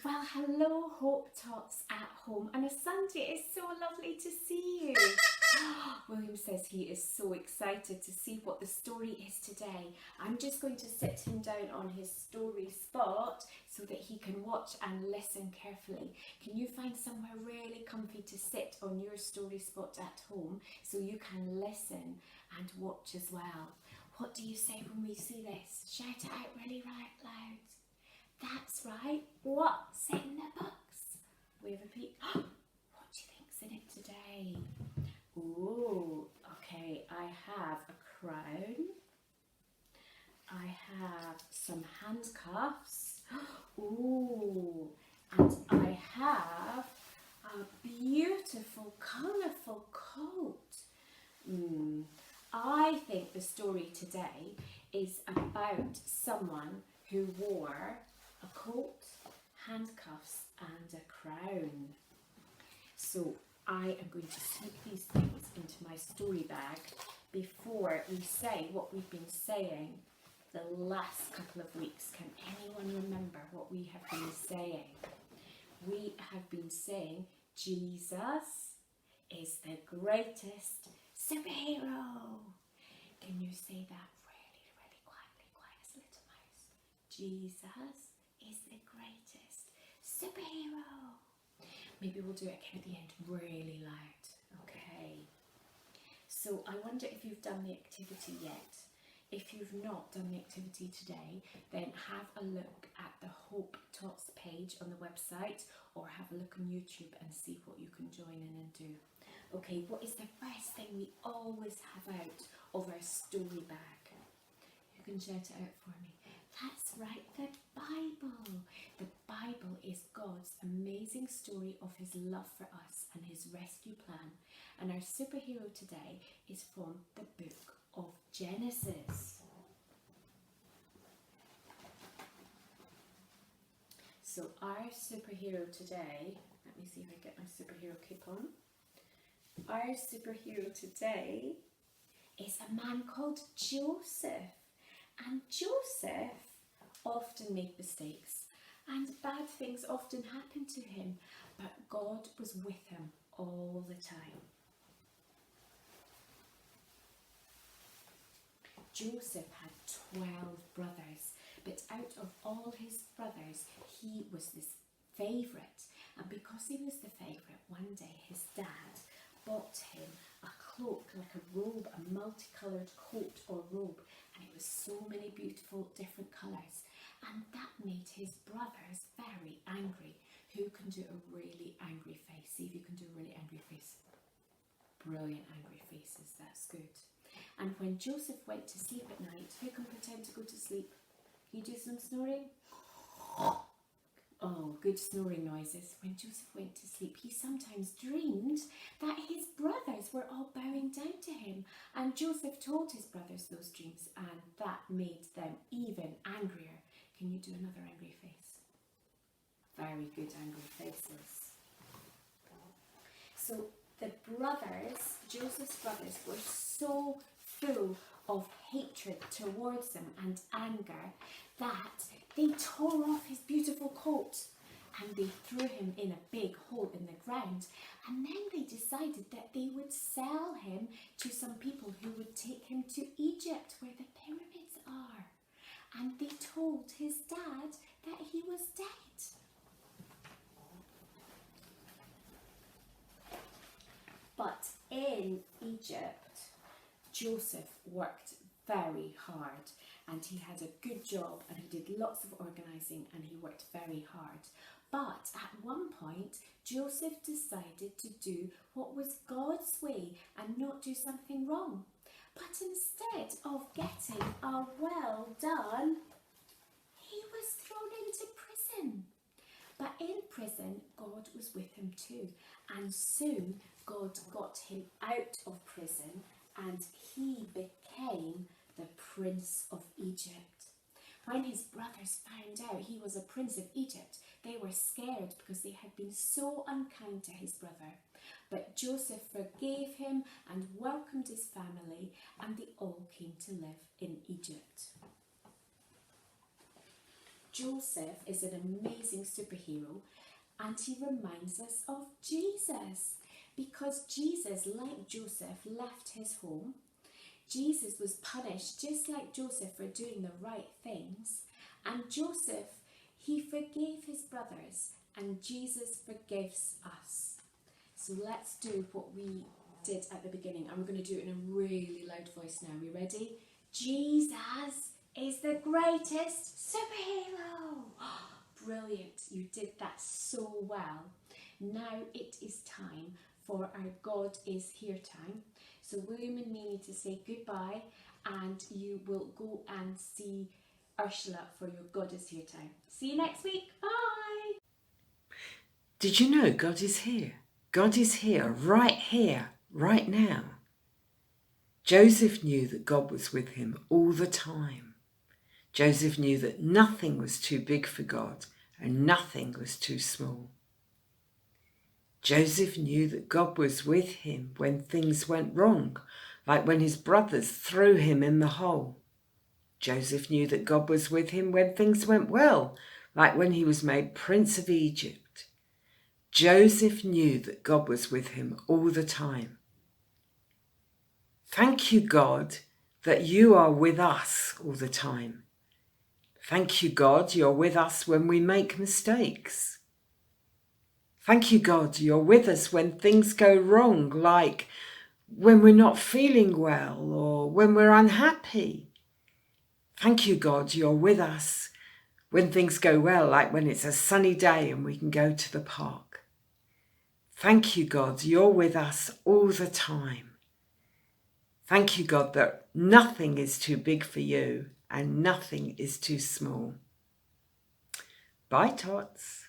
Well, hello, Hope Tots at home. And Asante, it's so lovely to see you. William says he is so excited to see what the story is today. I'm just going to sit him down on his story spot so that he can watch and listen carefully. Can you find somewhere really comfy to sit on your story spot at home so you can listen and watch as well? What do you say when we see this? Shout it out really loud. That's right. What's in the box? We have a peek. What do you think's in it today? Ooh, okay. I have a crown. I have some handcuffs. Ooh, and I have a beautiful, colourful coat. I think the story today is about someone who wore a coat, handcuffs and a crown. So I am going to sneak these things into my story bag before we say what we've been saying the last couple of weeks. Can anyone remember what we have been saying? We have been saying Jesus is the greatest superhero. Can you say that really quietly, quiet as a little mouse? Jesus is the greatest superhero. Maybe we'll do it again at the end really loud. Okay. So I wonder if you've done the activity yet. If you've not done the activity today, then have a look at the Hope Tots page on the website or have a look on YouTube and see what you can join in and do. Okay, what is the first thing we always have out of our story bag? You can shout it out for me. That's right, the Bible. The Bible is God's amazing story of his love for us and his rescue plan. And our superhero today is from the book of Genesis. So our superhero today, let me see if I get my superhero cape on. Our superhero today is a man called Joseph. And Joseph often made mistakes and bad things often happened to him, but God was with him all the time. Joseph had 12 brothers, but out of all his brothers, he was his favourite. And because he was the favourite, one day his dad bought him a cloak, like a robe, a multicoloured coat or robe, and it was so many beautiful different colours. And that made his brothers very angry. Who can do a really angry face? See if you can do a really angry face. Brilliant angry faces, that's good. And when Joseph went to sleep at night, who can pretend to go to sleep? Can you do some snoring? Oh, good snoring noises. When Joseph went to sleep, he sometimes dreamed that his brothers were all bowing down to him. And Joseph told his brothers those dreams, and that made them even angrier. Can you do another angry face? Very good angry faces. So the brothers, Joseph's brothers, were so full of hatred towards him and anger that they tore off his beautiful coat and they threw him in a big hole in the ground. And then they decided that they would sell him to some people who would take him to Egypt, where the pyramids are. And they told his dad that he was dead. But in Egypt, Joseph worked very hard and he had a good job and he did lots of organising and he worked very hard. But at one point, Joseph decided to do what was God's way and not do something wrong. But instead of getting a well done, he was thrown into prison. But in prison, God was with him too. And soon, God got him out of prison and he became the Prince of Egypt. When his brothers found out he was a Prince of Egypt, they were scared because they had been so unkind to his brother. But Joseph forgave him and welcomed his family, and they all came to live in Egypt. Joseph is an amazing superhero, and he reminds us of Jesus. Because Jesus, like Joseph, left his home. Jesus was punished just like Joseph for doing the right things. And Joseph, he forgave his brothers, and Jesus forgives us. So let's do what we did at the beginning. And we're going to do it in a really loud voice now. Are we ready? Jesus is the greatest superhero. Brilliant. You did that so well. Now it is time for our God is Here time. So William and me need to say goodbye, and you will go and see Ursula for your God is Here time. See you next week. Bye. Did you know God is here? God is here, right now. Joseph knew that God was with him all the time. Joseph knew that nothing was too big for God and nothing was too small. Joseph knew that God was with him when things went wrong, like when his brothers threw him in the hole. Joseph knew that God was with him when things went well, like when he was made Prince of Egypt. Joseph knew that God was with him all the time. Thank you, God, that you are with us all the time. Thank you, God, you're with us when we make mistakes. Thank you, God, you're with us when things go wrong, like when we're not feeling well or when we're unhappy. Thank you, God, you're with us when things go well, like when it's a sunny day and we can go to the park. Thank you, God, you're with us all the time. Thank you, God, that nothing is too big for you and nothing is too small. Bye, Tots.